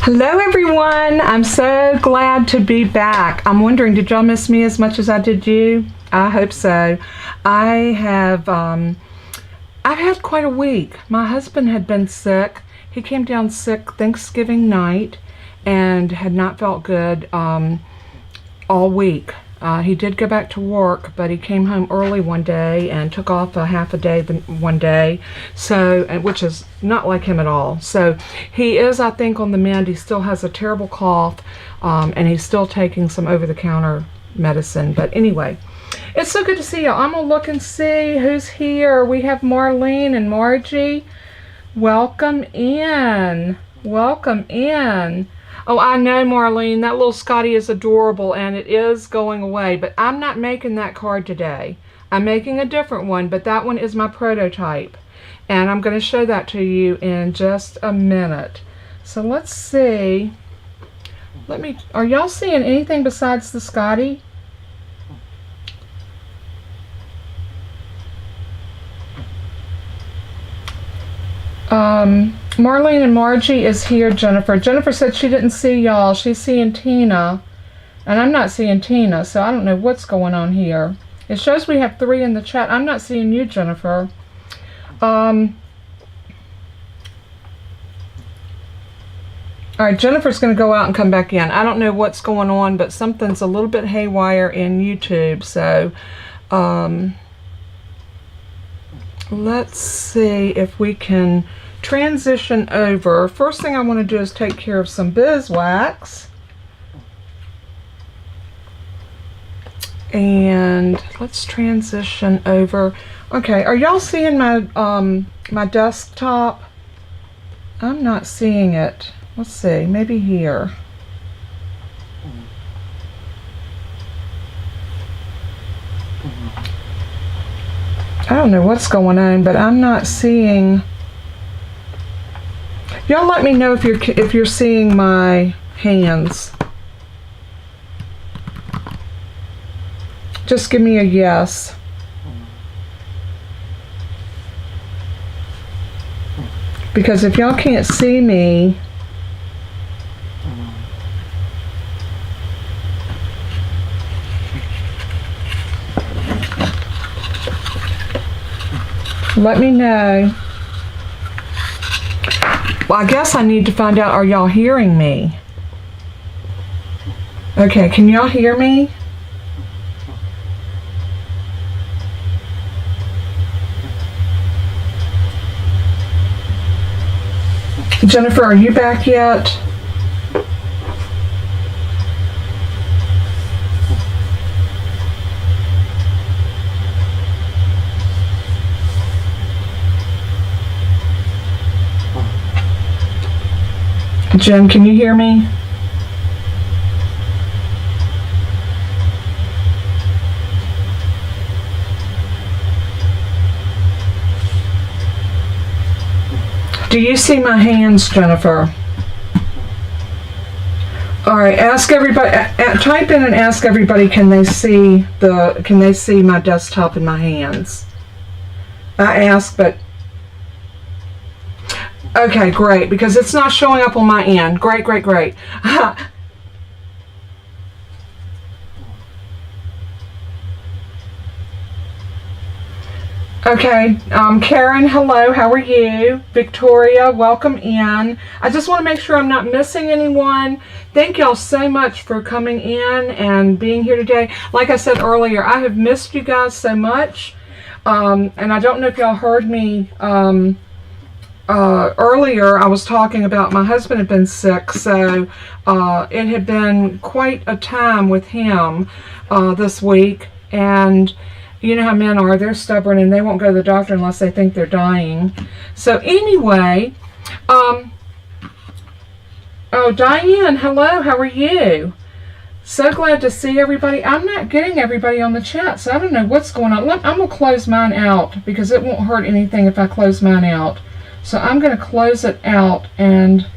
Hello everyone, I'm so glad to be back. I'm wondering, did y'all miss me as much as I did you? I hope so. I've had quite a week. My husband had been sick. He came down sick Thanksgiving night and had not felt good all week. He did go back to work, but he came home early one day and took off a half a day one day, which is not like him at all. So he is, I think, on the mend. He still has a terrible cough, and he's still taking some over-the-counter medicine. But anyway, it's so good to see you. I'm going to look and see who's here. We have Marlene and Margie. Welcome in. Welcome in. Oh, I know, Marlene, that little Scotty is adorable, and it is going away, but I'm not making that card today. I'm making a different one, but that one is my prototype, and I'm going to show that to you in just a minute. So let's see. Are y'all seeing anything besides the Scotty? Marlene and Margie is here, Jennifer. Jennifer said she didn't see y'all. She's seeing Tina, and I'm not seeing Tina, so I don't know what's going on here. It shows we have 3 in the chat. I'm not seeing you, Jennifer. All right, Jennifer's going to go out and come back in. I don't know what's going on, but something's a little bit haywire in YouTube, so let's see if we can transition over. First thing I want to do is take care of some beeswax. And let's transition over. Okay, are y'all seeing my my desktop? I'm not seeing it. Let's see, maybe here. I don't know what's going on, but I'm not seeing. Y'all let me know if you're seeing my hands. Just give me a yes. Because if y'all can't see me, let me know. Well, I guess I need to find out, are y'all hearing me? Okay, can y'all hear me? Jennifer, are you back yet? Jen, can you hear me? Do you see my hands, Jennifer? All right, ask everybody, type in and ask everybody, can they see my desktop and my hands? I asked, but okay, great, because it's not showing up on my end. Great, great, great. Okay, Karen, hello, how are you? Victoria, welcome in. I just want to make sure I'm not missing anyone. Thank y'all so much for coming in and being here today. Like I said earlier, I have missed you guys so much, and I don't know if y'all heard me earlier. I was talking about my husband had been sick, so it had been quite a time with him this week, and you know how men are, they're stubborn and they won't go to the doctor unless they think they're dying. So anyway, oh, Diane, hello, how are you? So glad to see everybody. I'm not getting everybody on the chat, so I don't know what's going on. I'm going to close mine out because it won't hurt anything if I close mine out. So I'm going to close it out and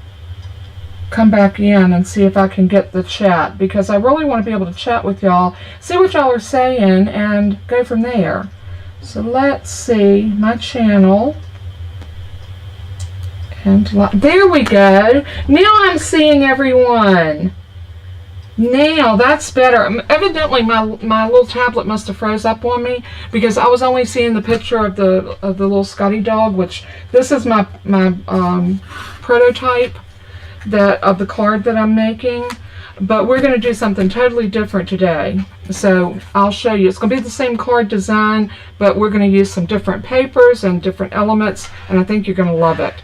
come back in and see if I can get the chat, because I really want to be able to chat with y'all, see what y'all are saying, and go from there. So let's see my channel, There we go. Now I'm seeing everyone. Now that's better. Evidently my little tablet must have froze up on me because I was only seeing the picture of the little Scotty dog, which this is my prototype of the card that I'm making. But we're going to do something totally different today. So I'll show you. It's going to be the same card design, but we're going to use some different papers and different elements, and I think you're going to love it.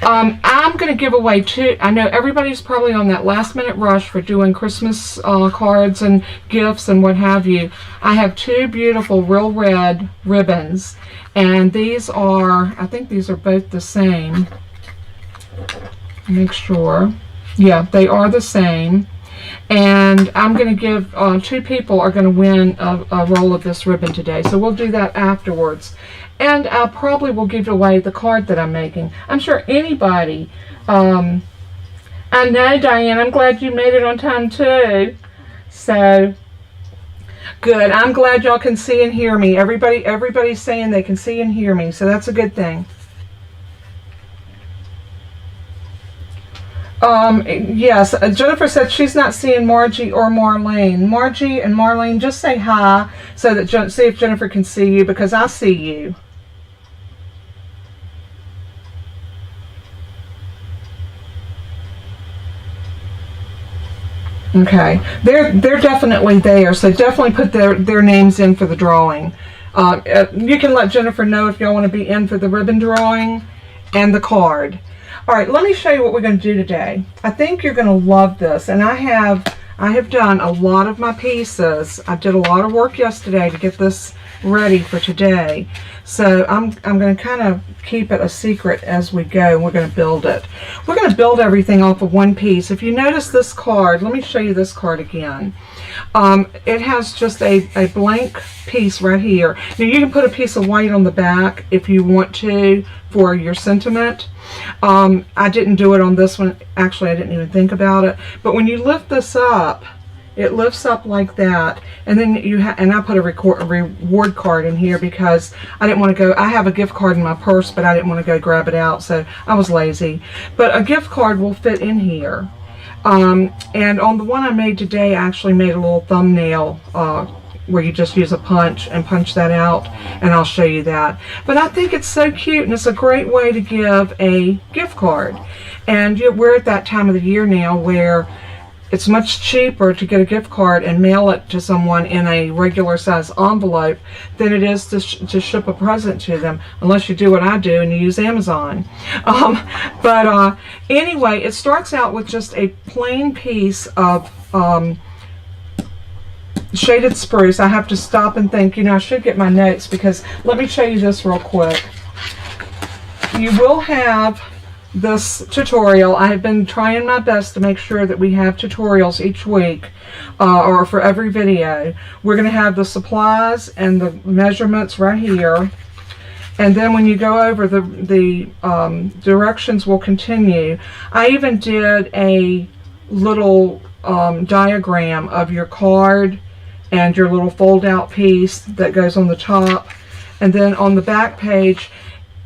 I'm going to give away two. I know everybody's probably on that last minute rush for doing Christmas cards and gifts and what have you. I have two beautiful real red ribbons, and these are, I think these are both the same. Make sure. Yeah, they are the same. And I'm going to give, two people are going to win a roll of this ribbon today. So we'll do that afterwards. And I probably will give away the card that I'm making. I'm sure anybody, I know, Diane, I'm glad you made it on time too. So, good. I'm glad y'all can see and hear me. Everybody's saying they can see and hear me. So that's a good thing. Yes, Jennifer said she's not seeing Margie or Marlene. Margie and Marlene, just say hi so that see if Jennifer can see you, because I see you. Okay, they're definitely there, so definitely put their names in for the drawing. You can let Jennifer know if y'all want to be in for the ribbon drawing and the card. All right, let me show you what we're going to do today. I think you're going to love this, and I have done a lot of my pieces. I did a lot of work yesterday to get this ready for today. So I'm going to kind of keep it a secret as we go, and we're going to build it. We're going to build everything off of one piece. If you notice this card, let me show you this card again. It has just a blank piece right here. Now you can put a piece of white on the back if you want to for your sentiment. I didn't do it on this one. Actually, I didn't even think about it. But when you lift this up, it lifts up like that, and then and I put a reward card in here because I didn't want to go. I have a gift card in my purse, but I didn't want to go grab it out, so I was lazy. But a gift card will fit in here. And on the one I made today, I actually made a little thumbnail where you just use a punch and punch that out, and I'll show you that. But I think it's so cute, and it's a great way to give a gift card. And we're at that time of the year now where it's much cheaper to get a gift card and mail it to someone in a regular size envelope than it is to ship a present to them, unless you do what I do and you use Amazon. Anyway, it starts out with just a plain piece of shaded spruce. I have to stop and think, I should get my notes, because let me show you this real quick. You will have this tutorial. I have been trying my best to make sure that we have tutorials each week or for every video. We're going to have the supplies and the measurements right here, and then when you go over the directions will continue. I even did a little diagram of your card and your little fold out piece that goes on the top, and then on the back page,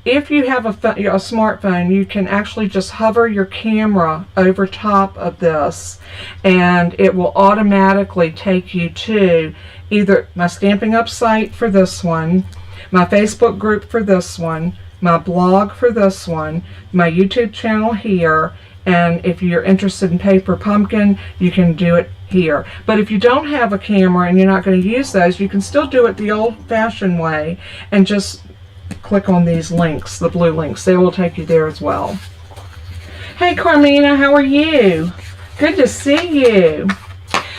if you have a smartphone, you can actually just hover your camera over top of this, and it will automatically take you to either my Stampin' Up site for this one, my Facebook group for this one, my blog for this one, my YouTube channel here, and if you're interested in Paper Pumpkin, you can do it here. But if you don't have a camera and you're not going to use those, you can still do it the old-fashioned way and just click on these links, the blue links. They will take you there as well. Hey Carmina, how are you? Good to see you.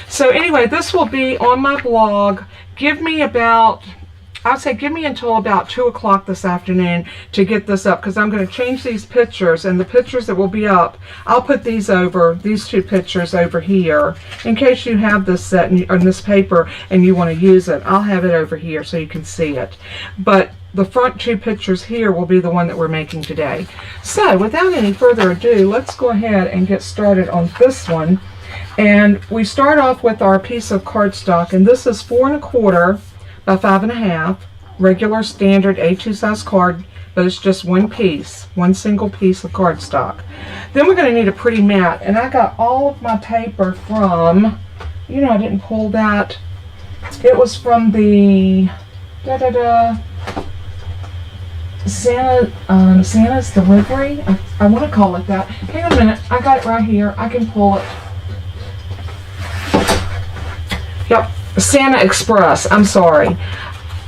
So anyway, this will be on my blog. Give me until about 2 o'clock this afternoon to get this up, because I'm going to change these pictures, and the pictures that will be up, I'll put these two pictures over here in case you have this set on this paper and you want to use it. I'll have it over here so you can see it. But the front two pictures here will be the one that we're making today. So without any further ado, let's go ahead and get started on this one. And we start off with our piece of cardstock, and this is 4 1/4 by 5 1/2, regular standard A2 size card but it's just one piece, one single piece of cardstock. Then we're going to need a pretty mat, and I got all of my paper from, you know, I didn't pull that. It was from the Santa's Delivery. I want to call it that. Hang on a minute. I got it right here. I can pull it. Yep. Santa Express. I'm sorry.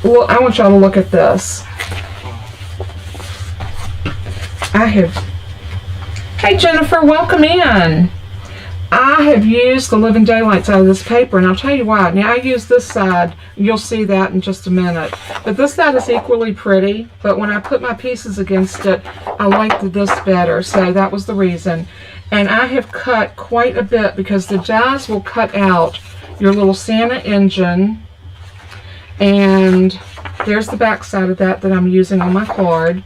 Well, I want y'all to look at this. Hey Jennifer, welcome in. I have used the Living Daylights out of this paper, and I'll tell you why. Now, I use this side. You'll see that in just a minute. But this side is equally pretty, but when I put my pieces against it, I liked this better, so that was the reason. And I have cut quite a bit because the dies will cut out your little Santa engine, and there's the back side of that I'm using on my card.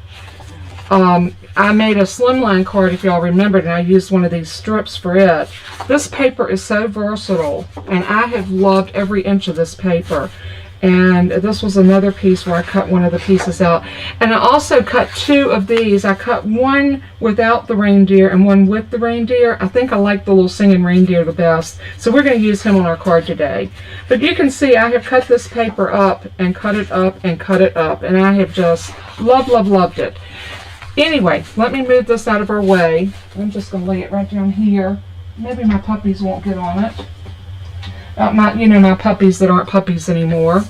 I made a slimline card, if y'all remembered, and I used one of these strips for it. This paper is so versatile, and I have loved every inch of this paper. And this was another piece where I cut one of the pieces out. And I also cut two of these. I cut one without the reindeer and one with the reindeer. I think I like the little singing reindeer the best, so we're going to use him on our card today. But you can see I have cut this paper up and cut it up and cut it up, and I have just loved it. Anyway, let me move this out of our way. I'm just going to lay it right down here. Maybe my puppies won't get on it. My puppies that aren't puppies anymore.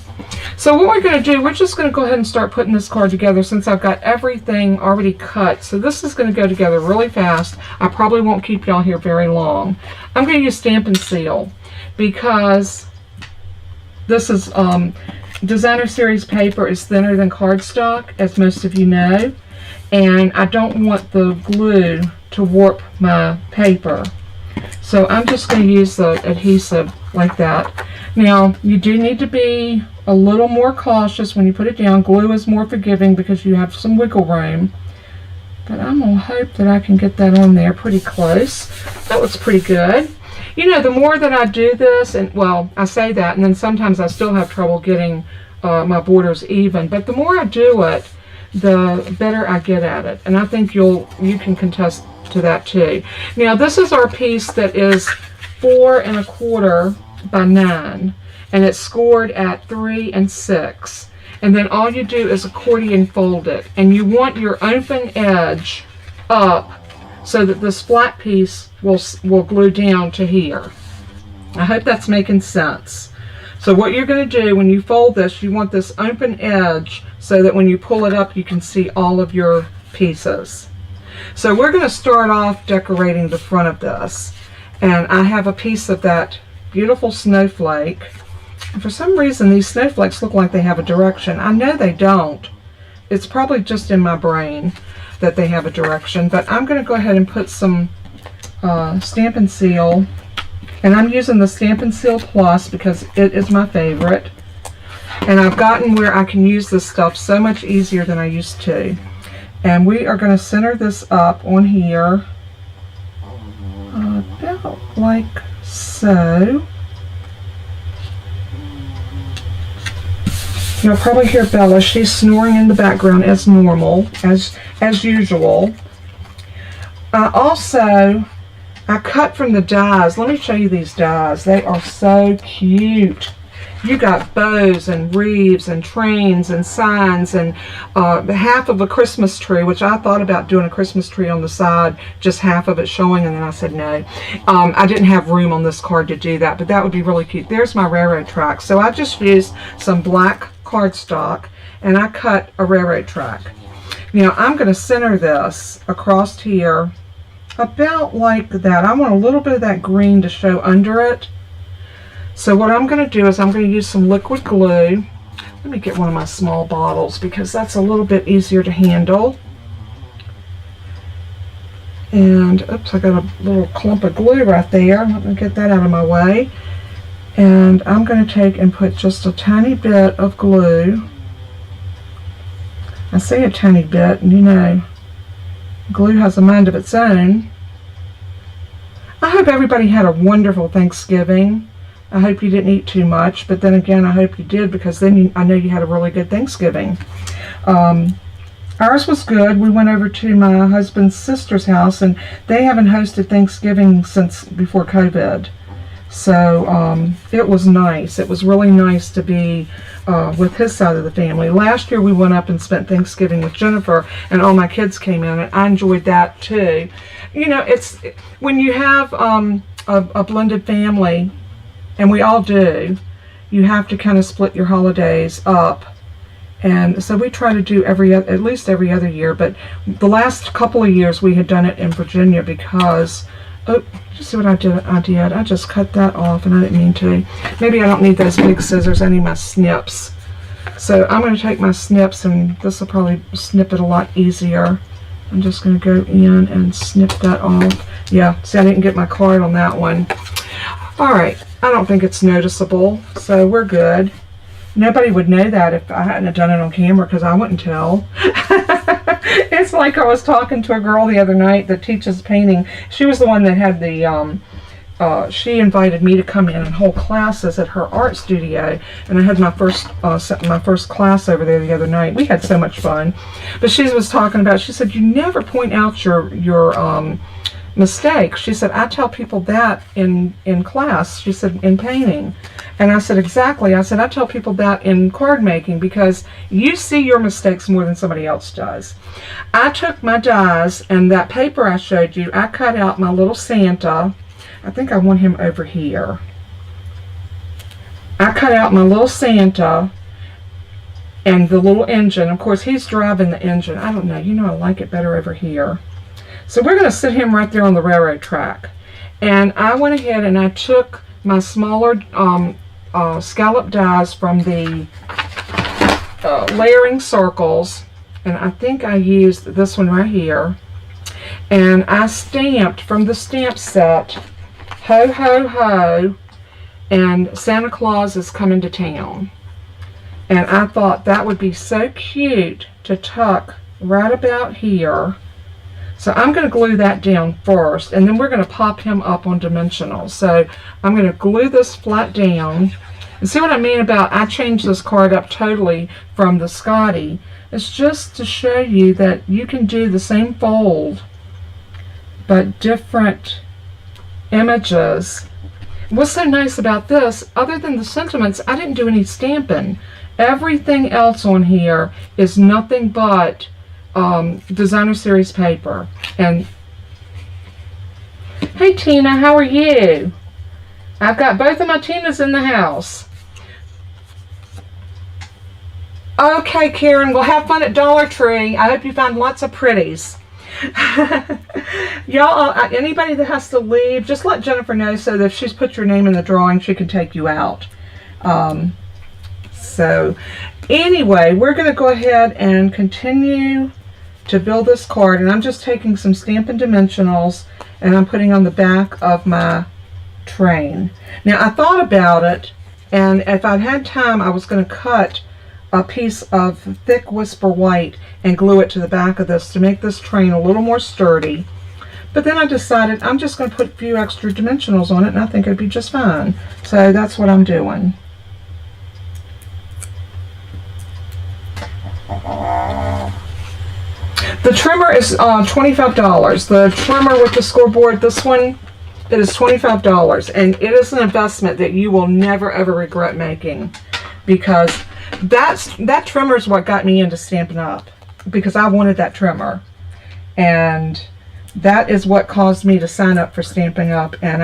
So what we're going to do, we're just going to go ahead and start putting this card together since I've got everything already cut. So this is going to go together really fast. I probably won't keep y'all here very long. I'm going to use Stampin' Seal because this is Designer Series paper is thinner than cardstock, as most of you know. And I don't want the glue to warp my paper. So I'm just going to use the adhesive like that. Now, you do need to be a little more cautious when you put it down. Glue is more forgiving because you have some wiggle room. But I'm going to hope that I can get that on there pretty close. That looks pretty good. You know, the more that I do this, and well, I say that, and then sometimes I still have trouble getting my borders even. But the more I do it, the better I get at it. And I think you can contest to that too. Now this is our piece that is 4 1/4 by 9, and it's scored at 3 and 6. And then all you do is accordion fold it, and you want your open edge up so that this flat piece will glue down to here. I hope that's making sense. So what you're going to do when you fold this, you want this open edge so that when you pull it up, you can see all of your pieces. So we're going to start off decorating the front of this. And I have a piece of that beautiful snowflake. And for some reason, these snowflakes look like they have a direction. I know they don't. It's probably just in my brain that they have a direction. But I'm going to go ahead and put some Stampin' Seal. And I'm using the Stampin' Seal Plus because it is my favorite. And I've gotten where I can use this stuff so much easier than I used to. And we are going to center this up on here about like so. You'll probably hear Bella. She's snoring in the background as normal, as usual. I cut from the dies. Let me show you these dies. They are so cute. You got bows and wreaths and trains and signs and half of a Christmas tree, which I thought about doing a Christmas tree on the side, just half of it showing, and then I said no. I didn't have room on this card to do that, but that would be really cute. There's my railroad track. So I just used some black cardstock and I cut a railroad track. Now I'm going to center this across here about like that. I want a little bit of that green to show under it. So what I'm going to do is I'm going to use some liquid glue. Let me get one of my small bottles because that's a little bit easier to handle. And oops, I got a little clump of glue right there. Let me get that out of my way. And I'm going to take and put just a tiny bit of glue. I say a tiny bit, and you know, glue has a mind of its own. I hope everybody had a wonderful Thanksgiving. I hope you didn't eat too much, but then again, I hope you did because then I know you had a really good Thanksgiving. Our ours was good. We went over to my husband's sister's house, and they haven't hosted Thanksgiving since before COVID. So it was nice. It was really nice to be with his side of the family. Last year we went up and spent Thanksgiving with Jennifer, and all my kids came in, and I enjoyed that too. You know, it's when you have a blended family, and we all do, you have to kind of split your holidays up. And so we try to do at least every other year, but the last couple of years we had done it in Virginia because, oh, you see what I did? I just cut that off, and I didn't mean to. Maybe I don't need those big scissors. I need my snips. So I'm going to take my snips, and this will probably snip it a lot easier. I'm just going to go in and snip that off. Yeah, see, I didn't get my card on that one. All right, I don't think it's noticeable, so we're good. Nobody would know that if I hadn't done it on camera, because I wouldn't tell. It's like I was talking to a girl the other night that teaches painting. She was the one that had the, she invited me to come in and hold classes at her art studio, and I had my first class over there the other night. We had so much fun. But she was talking about, she said, you never point out your mistakes. She said, I tell people that in class. She said, in painting. And I said, exactly. I said, I tell people that in card making because you see your mistakes more than somebody else does. I took my dies and that paper I showed you, I cut out my little Santa. I think I want him over here. I cut out my little Santa and the little engine. Of course, he's driving the engine. I don't know. You know, I like it better over here. So we're going to sit him right there on the railroad track. And I went ahead and I took my smaller scallop dies from the layering circles, and I think I used this one right here, and I stamped from the stamp set, ho ho ho, and Santa Claus is coming to town. And I thought that would be so cute to tuck right about here. So I'm going to glue that down first, and then we're going to pop him up on dimensional. So I'm going to glue this flat down. And see what I mean about I changed this card up totally from the Scotty. It's just to show you that you can do the same fold, but different images. What's so nice about this, other than the sentiments, I didn't do any stamping. Everything else on here is nothing but designer series paper. And hey Tina, how are you? I've got both of my Tinas in the house. Okay, Karen, we'll have fun at Dollar Tree. I hope you find lots of pretties. Y'all, anybody that has to leave, just let Jennifer know so that if she's put your name in the drawing, she can take you out. So anyway, we're going to go ahead and continue to build this card, and I'm just taking some Stampin' Dimensionals and I'm putting on the back of my train. Now I thought about it, and if I'd had time I was going to cut a piece of thick Whisper White and glue it to the back of this to make this train a little more sturdy. But then I decided I'm just going to put a few extra dimensionals on it, and I think it'd be just fine. So that's what I'm doing. The trimmer is $25. The trimmer with the scoreboard, this one, it is $25. And it is an investment that you will never ever regret making, because that trimmer is what got me into Stampin' Up, because I wanted that trimmer. And that is what caused me to sign up for Stampin' Up, and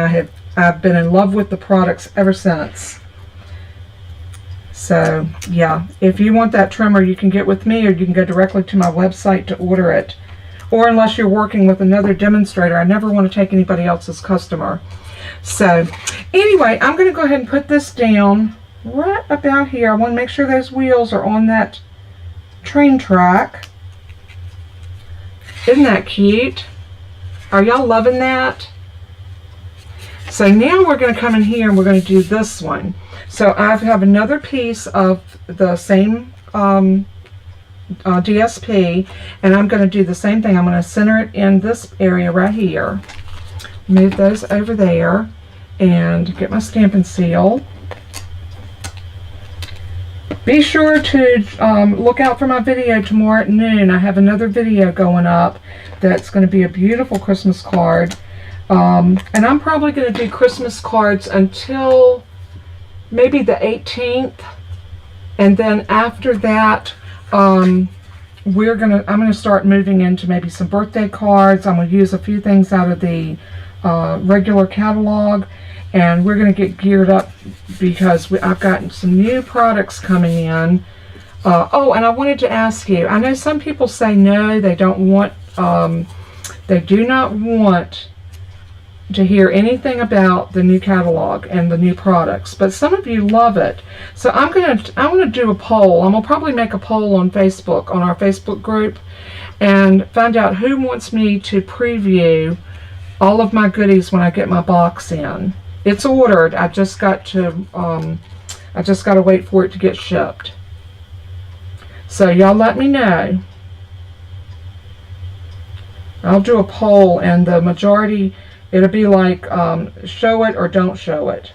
I've been in love with the products ever since. So yeah, if you want that trimmer, you can get with me, or you can go directly to my website to order it. Or unless you're working with another demonstrator, I never want to take anybody else's customer. So anyway, I'm going to go ahead and put this down right about here. I want to make sure those wheels are on that train track. Isn't that cute? Are y'all loving that? So now we're going to come in here and we're going to do this one. So I have another piece of the same DSP, and I'm going to do the same thing. I'm going to center it in this area right here. Move those over there and get my Stampin' Seal. Be sure to look out for my video tomorrow at noon. I have another video going up that's going to be a beautiful Christmas card. And I'm probably going to do Christmas cards until maybe the 18th. And then after that, I'm going to start moving into maybe some birthday cards. I'm going to use a few things out of the regular catalog. And we're going to get geared up because I've gotten some new products coming in. Oh, and I wanted to ask you, I know some people say no, they don't want, they do not want to hear anything about the new catalog and the new products, but some of you love it. So I'm gonna do a poll. I'm gonna probably make a poll on Facebook, on our Facebook group, and find out who wants me to preview all of my goodies when I get my box in. It's ordered. I just got to wait for it to get shipped. So y'all let me know. I'll do a poll, and the majority, it'll be like show it or don't show it.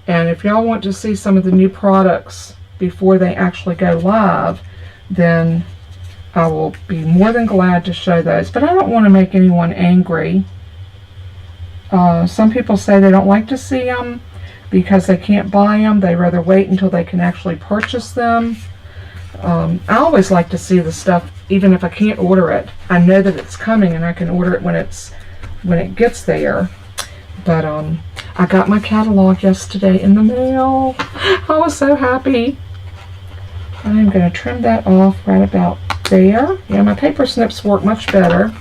And if y'all want to see some of the new products before they actually go live, then I will be more than glad to show those. But I don't want to make anyone angry. Some people say they don't like to see them because they can't buy them. They rather wait until they can actually purchase them. I always like to see the stuff, even if I can't order it. I know that it's coming and I can order it when it gets there. But I got my catalog yesterday in the mail. I was so happy. I'm going to trim that off right about there. Yeah, my paper snips work much better.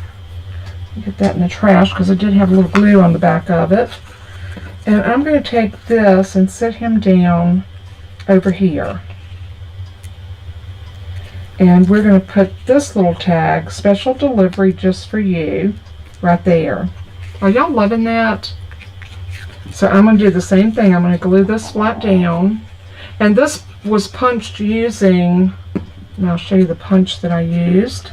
Get that in the trash because I did have a little glue on the back of it. And I'm going to take this and sit him down over here. And we're going to put this little tag, special delivery just for you, right there. Are y'all loving that? So I'm going to do the same thing. I'm going to glue this flat down. And this was punched using, and I'll show you the punch that I used.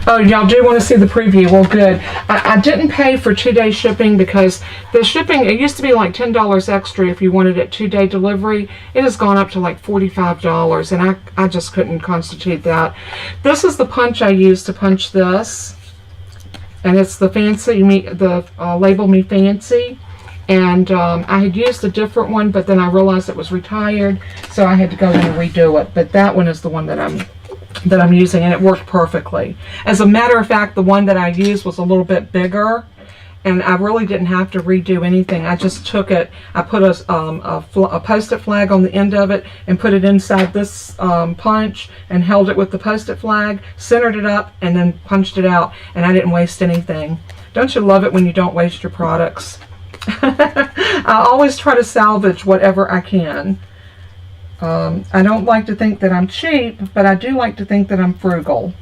Oh, y'all do want to see the preview. Well, good. I didn't pay for 2-day shipping because the shipping, it used to be like $10 extra if you wanted it 2-day delivery. It has gone up to like $45, and I just couldn't constitute that. This is the punch I used to punch this, and it's the Fancy Me, the Label Me Fancy. And I had used a different one, but then I realized it was retired, so I had to go in and redo it. But that one is the one that I'm using, and it worked perfectly. As a matter of fact, the one that I used was a little bit bigger, and I really didn't have to redo anything. I just took it, I put a post-it flag on the end of it and put it inside this punch and held it with the post-it flag, centered it up, and then punched it out, and I didn't waste anything. Don't you love it when you don't waste your products? I always try to salvage whatever I can. I don't like to think that I'm cheap, but I do like to think that I'm frugal.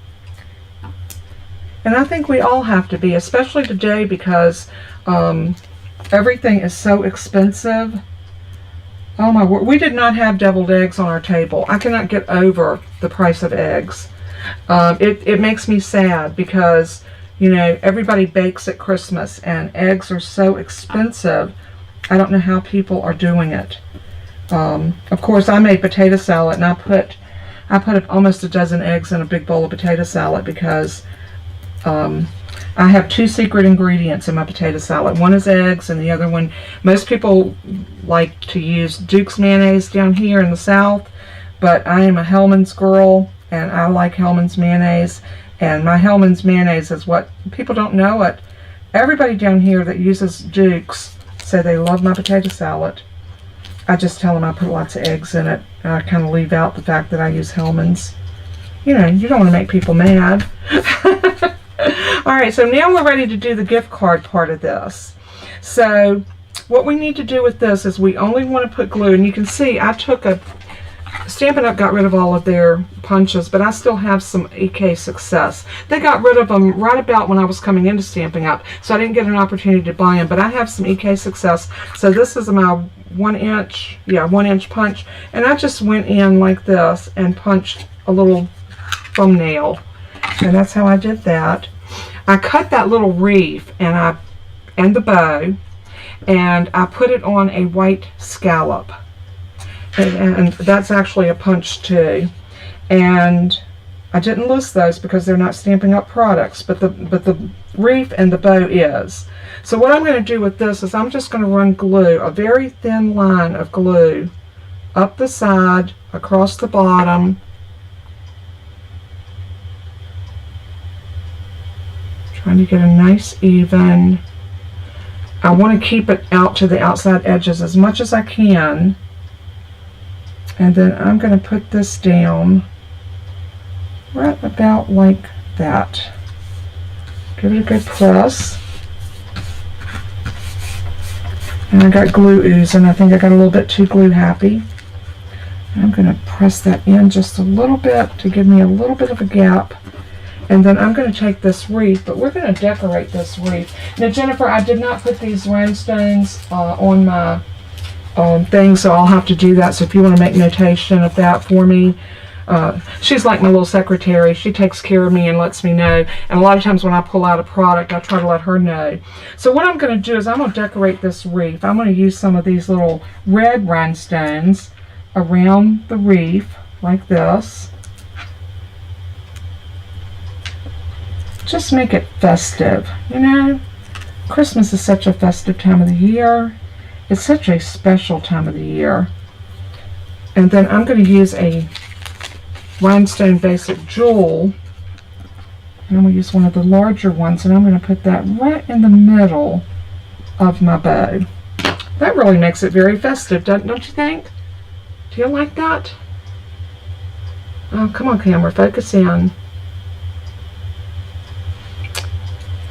And I think we all have to be, especially today, because everything is so expensive. Oh my word, we did not have deviled eggs on our table. I cannot get over the price of eggs. It makes me sad because, you know, everybody bakes at Christmas and eggs are so expensive. I don't know how people are doing it. Of course, I made potato salad, and I put almost a dozen eggs in a big bowl of potato salad because I have 2 secret ingredients in my potato salad. One is eggs, and the other one, most people like to use Duke's mayonnaise down here in the South, but I am a Hellmann's girl, and I like Hellmann's mayonnaise, and my Hellmann's mayonnaise is what, people don't know it. Everybody down here that uses Duke's say they love my potato salad. I just tell them I put lots of eggs in it, and I kind of leave out the fact that I use Hellmann's. You know, you don't want to make people mad. Alright, so now we're ready to do the gift card part of this. So, what we need to do with this is we only want to put glue, and you can see I took a, Stampin' Up! Got rid of all of their punches, but I still have some EK Success. They got rid of them right about when I was coming into Stampin' Up!, so I didn't get an opportunity to buy them, but I have some EK Success. So this is my 1-inch punch, and I just went in like this and punched a little thumbnail, and that's how I did that. I cut that little reef and the bow, and I put it on a white scallop. And that's actually a punch too. And I didn't list those because they're not Stampin' Up! Products, but the wreath and the bow is. So what I'm going to do with this is I'm just going to run glue, a very thin line of glue, up the side, across the bottom, trying to get a nice even. I want to keep it out to the outside edges as much as I can. And then I'm going to put this down right about like that. Give it a good press. And I got glue oozing. I think I got a little bit too glue happy. I'm going to press that in just a little bit to give me a little bit of a gap. And then I'm going to take this wreath, but we're going to decorate this wreath. Now, Jennifer, I did not put these rhinestones on my thing, so I'll have to do that. So if you want to make notation of that for me, she's like my little secretary. She takes care of me and lets me know. And a lot of times when I pull out a product, I try to let her know. So what I'm going to do is I'm going to decorate this wreath. I'm going to use some of these little red rhinestones around the wreath like this. Just make it festive, you know. Christmas is such a festive time of the year. It's such a special time of the year. And then I'm going to use a rhinestone basic jewel. And I'm going to use one of the larger ones, and I'm going to put that right in the middle of my bow. That really makes it very festive, don't you think? Do you like that? Oh, come on, camera, focus in.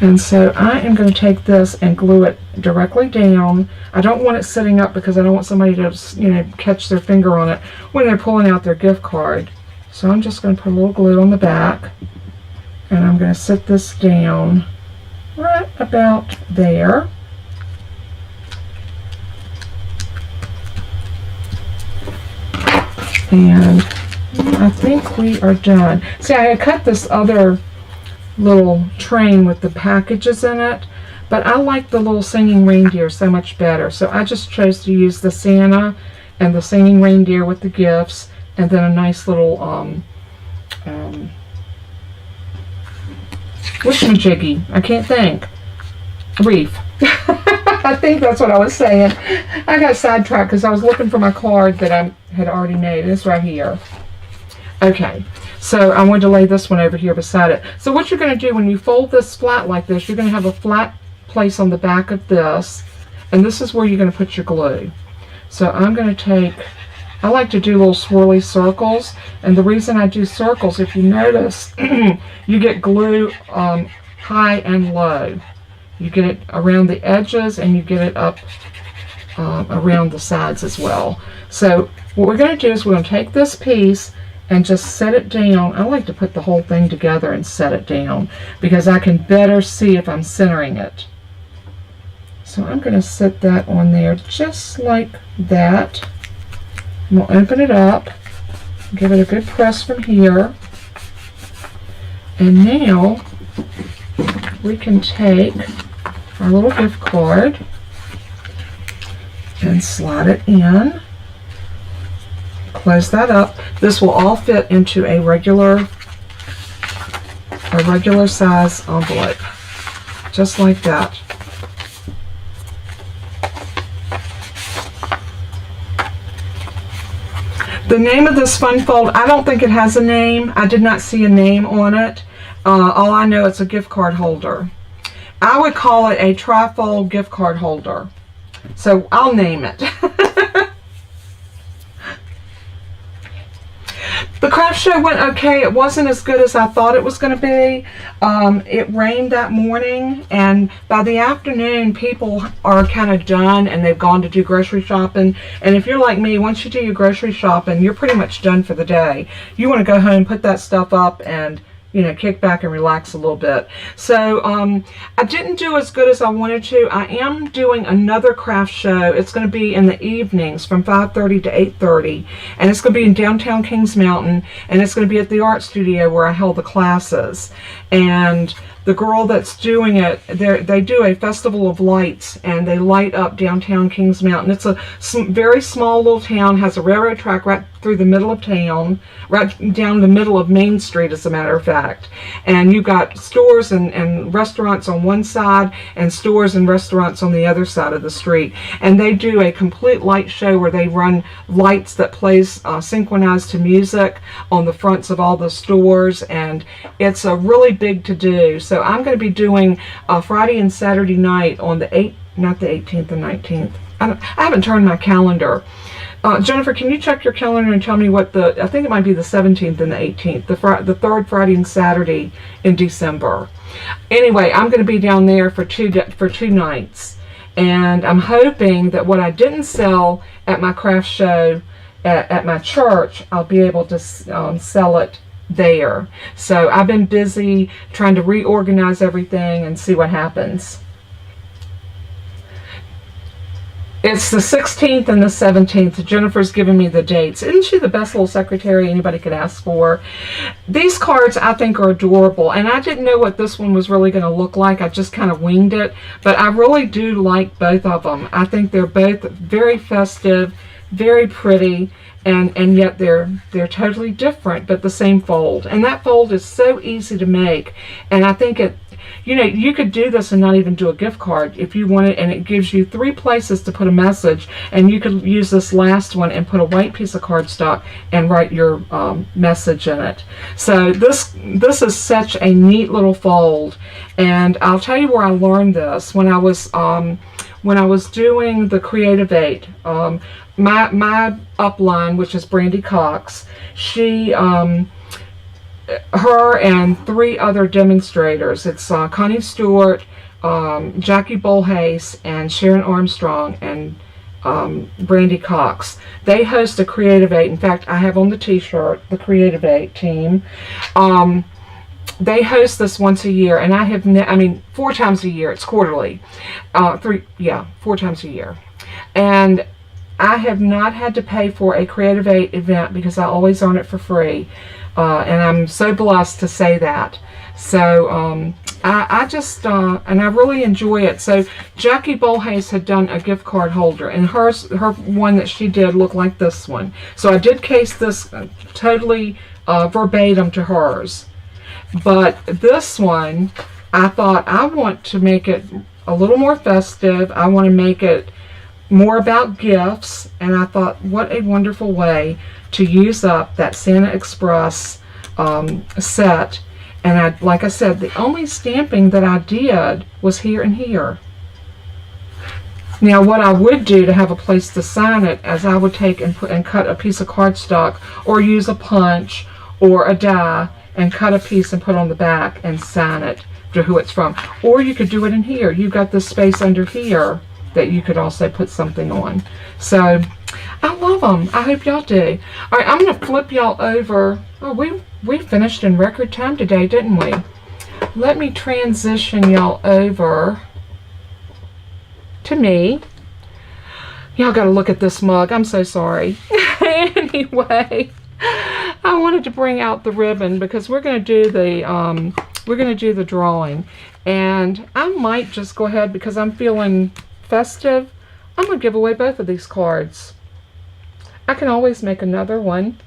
And so I am going to take this and glue it directly down. I don't want it sitting up because I don't want somebody to, you know, catch their finger on it when they're pulling out their gift card. So I'm just going to put a little glue on the back, and I'm going to sit this down right about there. And I think we are done. See, I had cut this other little train with the packages in it, but I like the little singing reindeer so much better, so I just chose to use the Santa and the singing reindeer with the gifts, and then a nice little whatchamajiggy, I can't think, wreath. I think that's what I was saying. I got sidetracked because I was looking for my card that I had already made. It's right here. Okay, so I wanted to lay this one over here beside it. So what you're going to do when you fold this flat like this, you're going to have a flat place on the back of this, and this is where you're going to put your glue. So I'm going to take, I like to do little swirly circles, and the reason I do circles, if you notice, you get glue high and low. You get it around the edges, and you get it up around the sides as well. So what we're going to do is we're going to take this piece and just set it down. I like to put the whole thing together and set it down because I can better see if I'm centering it. So I'm going to set that on there just like that. I'm going to open it up, give it a good press from here, and now we can take our little gift card and slide it in. Close that up. This will all fit into a regular size envelope, just like that. The name of this fun fold, I don't think it has a name. I did not see a name on it. All I know, it's a gift card holder. I would call it a trifold gift card holder. So I'll name it. The craft show went okay. It wasn't as good as I thought it was going to be. It rained that morning, and by the afternoon, people are kind of done, and they've gone to do grocery shopping. And if you're like me, once you do your grocery shopping, you're pretty much done for the day. You want to go home, put that stuff up, and kick back and relax a little bit. So I didn't do as good as I wanted to. I am doing another craft show. It's going to be in the evenings from 5:30 to 8:30, and it's going to be in downtown Kings Mountain, and it's going to be at the art studio where I held the classes. And the girl that's doing it, they do a festival of lights, and they light up downtown Kings Mountain. It's a very small little town, has a railroad track right through the middle of town, right down the middle of Main Street, as a matter of fact. And you've got stores and restaurants on one side, and stores and restaurants on the other side of the street. And they do a complete light show where they run lights that plays synchronized to music on the fronts of all the stores, and it's a really big to do. So I'm going to be doing Friday and Saturday night on the 8th, not the 18th and 19th. I haven't turned my calendar. Jennifer, can you check your calendar and tell me what I think it might be the 17th and the 18th, the third Friday and Saturday in December. Anyway, I'm going to be down there for two nights, and I'm hoping that what I didn't sell at my craft show at my church, I'll be able to sell it there. So I've been busy trying to reorganize everything and see what happens. It's the 16th and the 17th. Jennifer's giving me the dates. Isn't she the best little secretary anybody could ask for? These cards I think are adorable, and I didn't know what this one was really going to look like. I just kind of winged it, but I really do like both of them. I think they're both very festive, very pretty, and yet they're totally different, but the same fold. And that fold is so easy to make, and I think you could do this and not even do a gift card if you wanted, and it gives you 3 places to put a message, and you could use this last one and put a white piece of cardstock and write your message in it. So this is such a neat little fold, and I'll tell you where I learned this. When I was doing the Creative 8, my upline, which is Brandy Cox, she her and 3 other demonstrators. It's Connie Stewart, Jackie Bolhase, and Sharon Armstrong, and Brandy Cox. They host a Creative 8. In fact, I have on the t-shirt the Creative 8 team. They host this once a year, and I mean 4 times a year. It's quarterly. 4 times a year. And I have not had to pay for a Creative 8 event because I always earn it for free. And I'm so blessed to say that. So I just and I really enjoy it. So Jackie Bolhase had done a gift card holder, and her one that she did looked like this one. So I did case this totally verbatim to hers. But this one, I thought I want to make it a little more festive. I want to make it more about gifts, and I thought, what a wonderful way to use up that Santa Express set. And like I said, the only stamping that I did was here and here. Now, what I would do to have a place to sign it, as I would take and cut a piece of cardstock, or use a punch or a die and cut a piece and put on the back and sign it to who it's from. Or you could do it in here. You've got this space under here that you could also put something on. So I love them. I hope y'all do. All right, I'm going to flip y'all over. Oh, we finished in record time today, didn't we? Let me transition y'all over to me. Y'all got to look at this mug. I'm so sorry. Anyway, I wanted to bring out the ribbon because we're going to do the drawing, and I might just go ahead, because I'm feeling festive, I'm going to give away both of these cards. I can always make another one.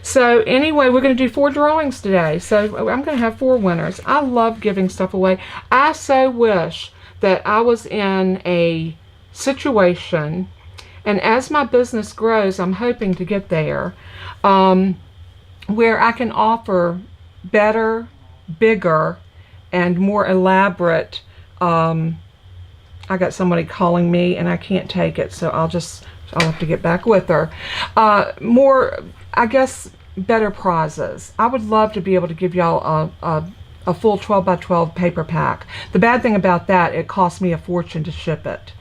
So anyway, we're going to do 4 drawings today. So I'm going to have 4 winners. I love giving stuff away. I so wish that I was in a situation, and as my business grows, I'm hoping to get there, where I can offer better, bigger, and more elaborate. I got somebody calling me and I can't take it, so I'll have to get back with her. More, I guess, better prizes. I would love to be able to give y'all a full 12 by 12 paper pack. The bad thing about that, it costs me a fortune to ship it.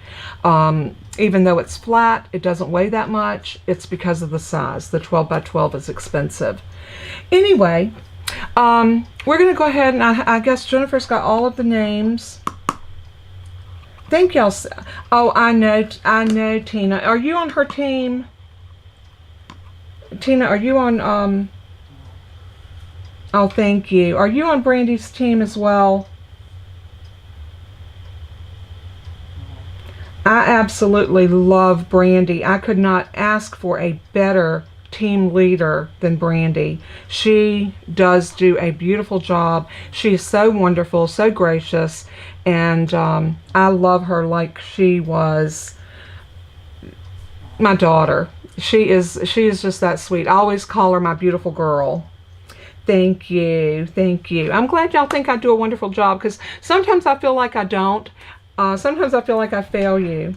Even though it's flat, it doesn't weigh that much. It's because of the size. The 12 by 12 is expensive. Anyway, we're going to go ahead, and I guess Jennifer's got all of the names. Thank y'all. Oh, I know, Tina. Are you on her team? Tina, are you on, oh, thank you. Are you on Brandy's team as well? I absolutely love Brandy. I could not ask for a better team leader than Brandy. She does do a beautiful job. She is so wonderful, so gracious, and I love her like she was my daughter. She is just that sweet. I always call her my beautiful girl. Thank you. Thank you. I'm glad y'all think I do a wonderful job, because sometimes I feel like I don't. Sometimes I feel like I fail you.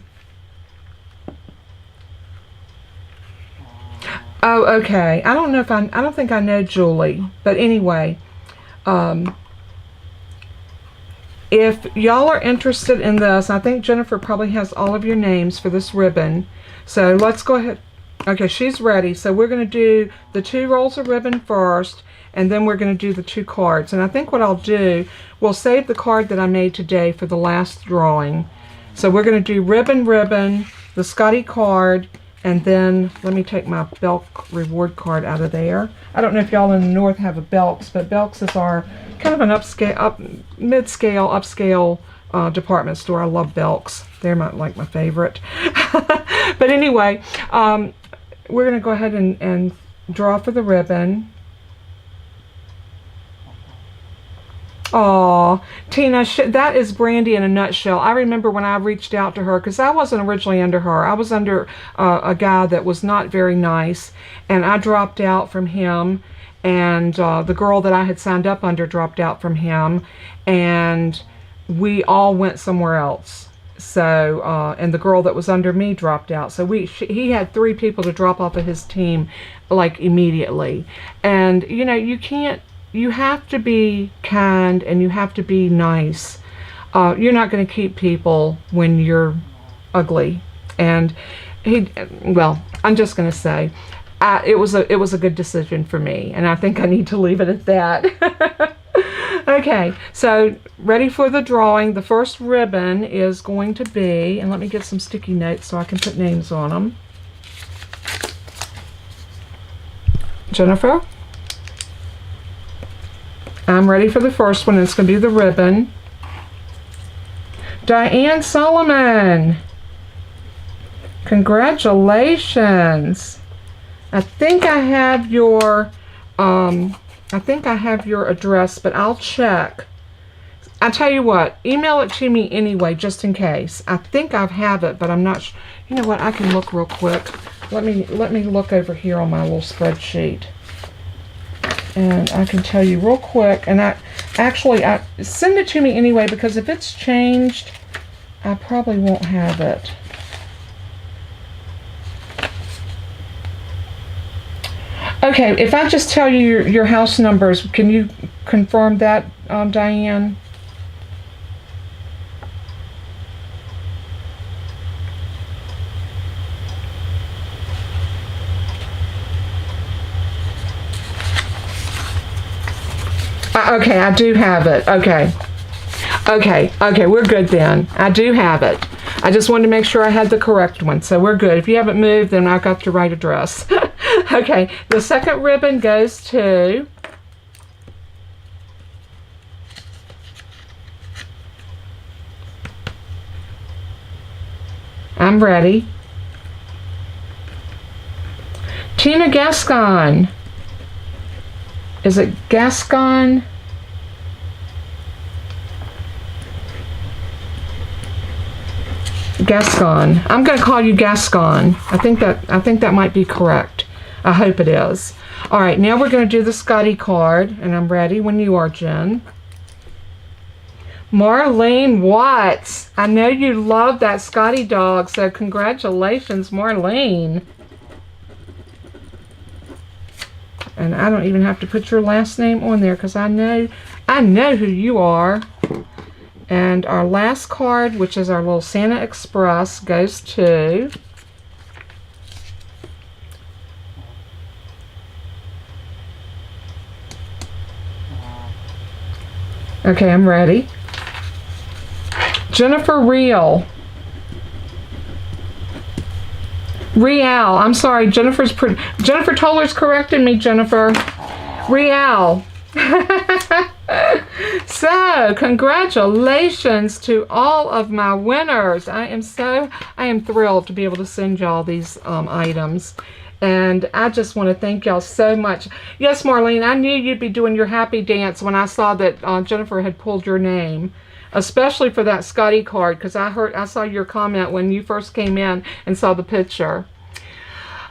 Oh, okay. I don't think I know Julie. But anyway, if y'all are interested in this, I think Jennifer probably has all of your names for this ribbon. So let's go ahead. Okay, she's ready. So we're going to do the 2 rolls of ribbon first, and then we're going to do the 2 cards. And I think what I'll do, we'll save the card that I made today for the last drawing. So we're going to do ribbon, the Scotty card, and then let me take my Belk reward card out of there. I don't know if y'all in the north have a Belk's, but Belk's is our kind of an mid-scale, upscale department store. I love Belk's. They're my favorite. But anyway, we're going to go ahead and draw for the ribbon. Aw, Tina, that is Brandy in a nutshell. I remember when I reached out to her, because I wasn't originally under her. I was under a guy that was not very nice, and I dropped out from him, and the girl that I had signed up under dropped out from him, and we all went somewhere else. So, and the girl that was under me dropped out. So he had 3 people to drop off of his team, like, immediately. And, you know, you have to be kind and you have to be nice. You're not going to keep people when you're ugly. And well, I'm just going to say, it was a good decision for me, and I think I need to leave it at that. Okay, so ready for the drawing. The first ribbon is going to be, and let me get some sticky notes so I can put names on them. Jennifer? I'm ready for the first one. It's going to be the ribbon. Diane Solomon. Congratulations. I think I have your address, but I'll check. I tell you what, email it to me anyway, just in case. I think I have it, but I'm not sure. You know what? I can look real quick. Let me look over here on my little spreadsheet. And I can tell you real quick, and I send it to me anyway, because if it's changed, I probably won't have it. Okay, if I just tell you your house numbers, can you confirm that, Diane? Okay, I do have it. Okay, we're good then. I do have it. I just wanted to make sure I had the correct one, so we're good. If you haven't moved, then I've got the right address. Okay, the second ribbon goes to I'm ready. Tina Gascon. Is it Gascon? Gascon. I'm going to call you Gascon. I think that might be correct. I hope it is. All right, now we're going to do the Scotty card, and I'm ready when you are, Jen. Marlene Watts. I know you love that Scotty dog, so congratulations, Marlene. And I don't even have to put your last name on there, because I know who you are. And our last card, which is our little Santa Express, goes to okay, I'm ready. Jennifer Real. I'm sorry, Jennifer Toller's correcting me, Jennifer. Real. So, congratulations to all of my winners. I am thrilled to be able to send y'all these items. And I just want to thank y'all so much. Yes, Marlene, I knew you'd be doing your happy dance when I saw that Jennifer had pulled your name, especially for that Scotty card, because I saw your comment when you first came in and saw the picture.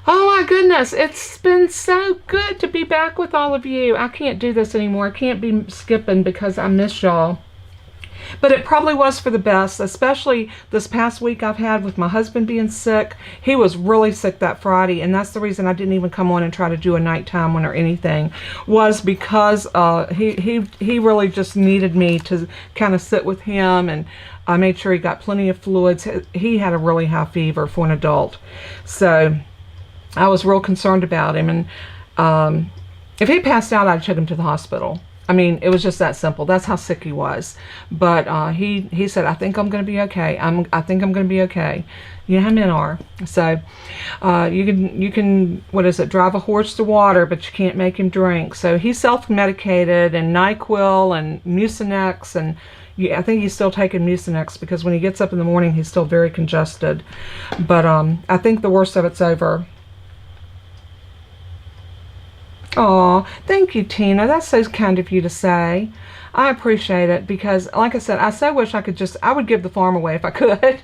Oh my goodness, it's been so good to be back with all of you. I can't do this anymore. I can't be skipping because I miss y'all. But it probably was for the best, especially this past week I've had with my husband being sick. He was really sick that Friday, and that's the reason I didn't even come on and try to do a nighttime one or anything, was because he really just needed me to kind of sit with him, and I made sure he got plenty of fluids. He had a really high fever for an adult. So I was real concerned about him, and if he passed out, I'd took him to the hospital. I mean, it was just that simple. That's how sick he was. But he said, I think I'm going to be okay. I think I'm going to be okay. You know how men are. So you can what is it, drive a horse to water, but you can't make him drink. So he's self-medicated, and NyQuil and Mucinex, and I think he's still taking Mucinex because when he gets up in the morning, he's still very congested. But I think the worst of it's over. Oh, thank you, Tina. That's so kind of you to say. I appreciate it because, like I said, I so wish I would give the farm away if I could.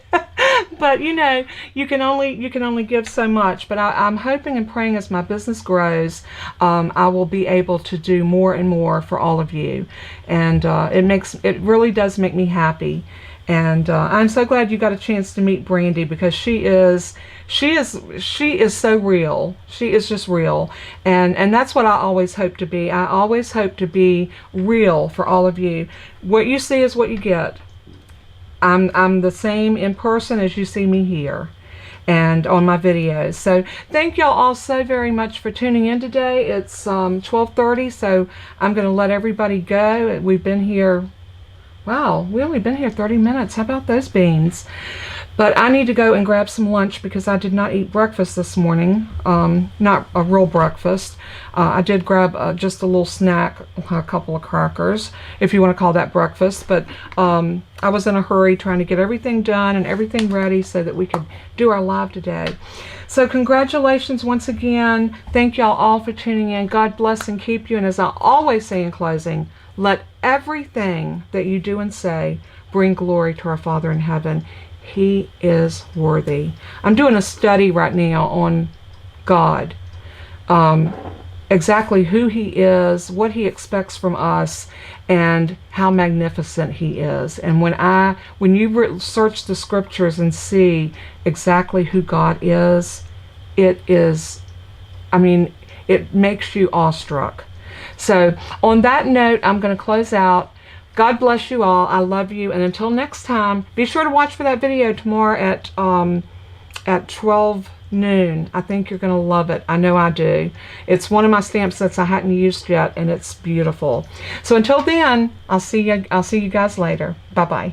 But you know, you can only give so much. But I'm hoping and praying as my business grows, I will be able to do more and more for all of you, and it really does make me happy. And I'm so glad you got a chance to meet Brandy, because she is so real. She is just real, and that's what I always hope to be. I always hope to be real for all of you. What you see is what you get. I'm the same in person as you see me here and on my videos. So thank y'all all so very much for tuning in today. It's 12:30, so I'm going to let everybody go. We've been here. Wow, we only been here 30 minutes. How about those beans? But I need to go and grab some lunch because I did not eat breakfast this morning. Not a real breakfast. I did grab just a little snack, a couple of crackers, if you want to call that breakfast. But I was in a hurry trying to get everything done and everything ready so that we could do our live today. So congratulations once again. Thank y'all all for tuning in. God bless and keep you. And as I always say in closing, let everything that you do and say bring glory to our Father in heaven. He is worthy. I'm doing a study right now on God, exactly who He is, what He expects from us, and how magnificent He is. And when you search the scriptures and see exactly who God is, it makes you awestruck. So on that note, I'm going to close out. God bless you all. I love you. And until next time, be sure to watch for that video tomorrow at 12 noon. I think you're going to love it. I know I do. It's one of my stamp sets I hadn't used yet, and it's beautiful. So until then, I'll see you guys later. Bye-bye.